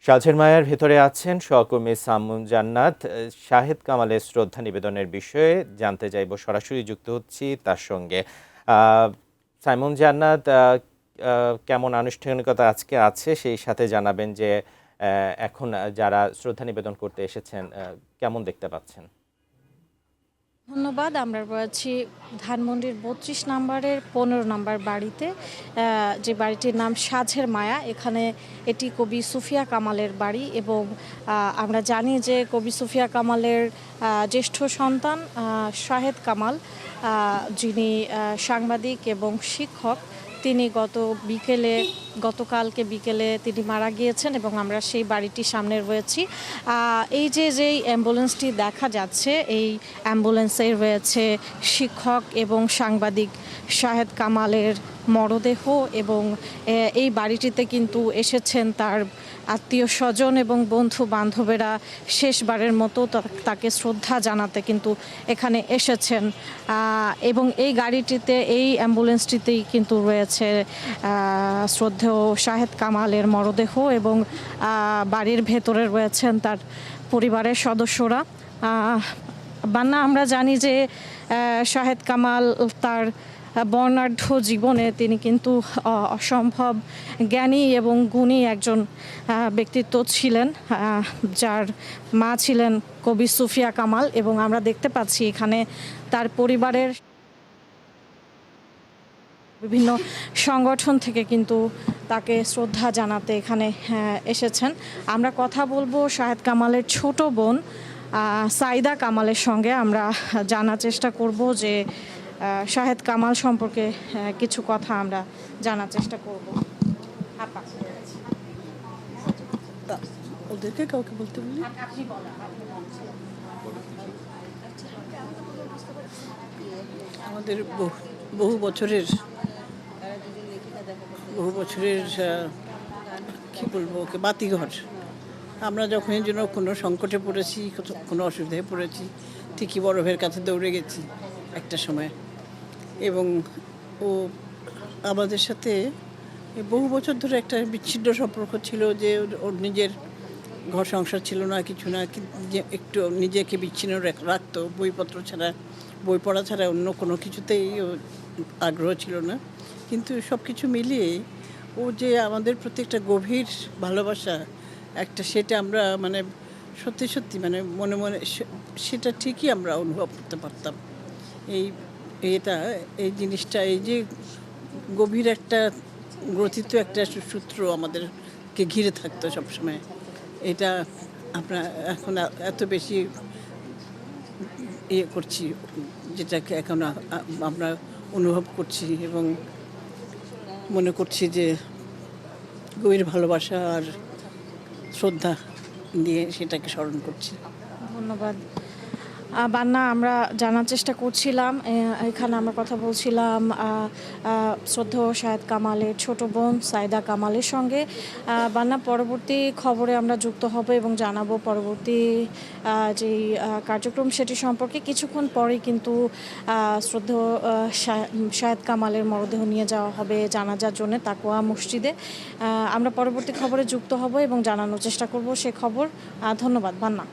সালছের মায়ার ভেতরে আছেন সহকর্মী সাইমুন জান্নাত। শাহেদ কামালের শ্রদ্ধা নিবেদনের বিষয়ে জানতে চাইব, সরাসরি যুক্ত হচ্ছি তার সঙ্গে। সাইমুন জান্নাত, কেমন আনুষ্ঠানিকতা আজকে আছে সেই সাথে জানাবেন যে এখন যারা শ্রদ্ধা নিবেদন করতে এসেছেন কেমন দেখতে পাচ্ছেন? ধন্যবাদ। আমরা রয়েছি ধানমন্ডির ৩২ নম্বরের ১৫ নম্বর বাড়িতে, যে বাড়িটির নাম সাঝের মায়া। এখানে এটি কবি সুফিয়া কামালের বাড়ি এবং আমরা জানি যে কবি সুফিয়া কামালের জ্যেষ্ঠ সন্তান শাহেদ কামাল, যিনি সাংবাদিক এবং শিক্ষক, তিনি গতকালকে বিকেলে তিনি মারা গিয়েছেন এবং আমরা সেই বাড়িটির সামনে রয়েছি। এই যেই অ্যাম্বুলেন্সটি দেখা যাচ্ছে, এই অ্যাম্বুলেন্সে রয়েছে শিক্ষক এবং সাংবাদিক শাহেদ কামালের মরদেহ এবং এই বাড়িটিতে কিন্তু এসেছেন তার আত্মীয় স্বজন এবং বন্ধু বান্ধবেরা শেষবারের মতো তাকে শ্রদ্ধা জানাতে কিন্তু এখানে এসেছেন। এবং এই গাড়িটিতে, এই অ্যাম্বুলেন্সটিতেই কিন্তু রয়েছে শ্রদ্ধেয় শাহেদ কামালের মরদেহ এবং বাড়ির ভেতরে রয়েছেন তার পরিবারের সদস্যরা। বান্না, আমরা জানি যে শাহেদ কামাল তার বর্ণাঢ্য জীবনে তিনি কিন্তু অসম্ভব জ্ঞানী এবং গুণী একজন ব্যক্তিত্ব ছিলেন, যার মা ছিলেন কবি সুফিয়া কামাল। এবং আমরা দেখতে পাচ্ছি এখানে তার পরিবারের বিভিন্ন সংগঠন থেকে কিন্তু তাকে শ্রদ্ধা জানাতে এখানে এসেছেন। আমরা কথা বলবো শাহেদ কামালের ছোট বোন সাইদা কামালের সঙ্গে। আমরা জানার চেষ্টা করব যে শাহেদ কামাল সম্পর্কে কিছু কথা আমরা জানার চেষ্টা করব। ওদেরকে কাউকে বলতে বলি। আমাদের বহু বছরের কি বলবো ওকে, বাতিঘর। আমরা যখন এই জন্য কোনো সংকটে পড়েছি, কোনো অসুবিধায় পড়েছি, ঠিকই বড় ভাইয়ের কাছে দৌড়ে গেছি একটা সময়। এবং ও আমাদের সাথে বহু বছর ধরে একটা বিচ্ছিন্ন সম্পর্ক ছিল, যে ওর নিজের ঘর সংসার ছিল না, কিছু না, যে একটু নিজেকে বিচ্ছিন্ন রাখতো। বইপত্র ছাড়া, বই পড়া ছাড়া অন্য কোনো কিছুতেই আগ্রহ ছিল না। কিন্তু সব কিছু মিলিয়ে ও যে আমাদের প্রতি একটা গভীর ভালোবাসা একটা, সেটা আমরা মানে সত্যি সত্যি মানে মনে মনে সেটা ঠিকই আমরা অনুভব করতে পারতাম। এই জিনিসটা, এই যে গভীর একটা গ্রথিত একটা সূত্র আমাদেরকে ঘিরে থাকতো সবসময়, এটা আমরা এখন এত বেশি করছি, যেটাকে এখন আমরা অনুভব করছি এবং মনে করছি যে গভীর ভালোবাসা আর শ্রদ্ধা দিয়ে সেটাকে স্মরণ করছি। ধন্যবাদ বান্না। আমরা জানার চেষ্টা করছিলাম, এখানে আমরা কথা বলছিলাম শ্রদ্ধেয় শাহেদ কামালের ছোট বোন সাইদা কামালের সঙ্গে। বান্না, পরবর্তী খবরে আমরা যুক্ত হব এবং জানাবো পরবর্তী যেই কার্যক্রম সেটি সম্পর্কে। কিছুক্ষণ পরেই কিন্তু শ্রদ্ধেয় শাহেদ কামালের মরদেহ নিয়ে যাওয়া হবে জানাজার জন্য তাকওয়া মসজিদে। আমরা পরবর্তী খবরে যুক্ত হব এবং জানানোর চেষ্টা করব সে খবর। ধন্যবাদ বান্না।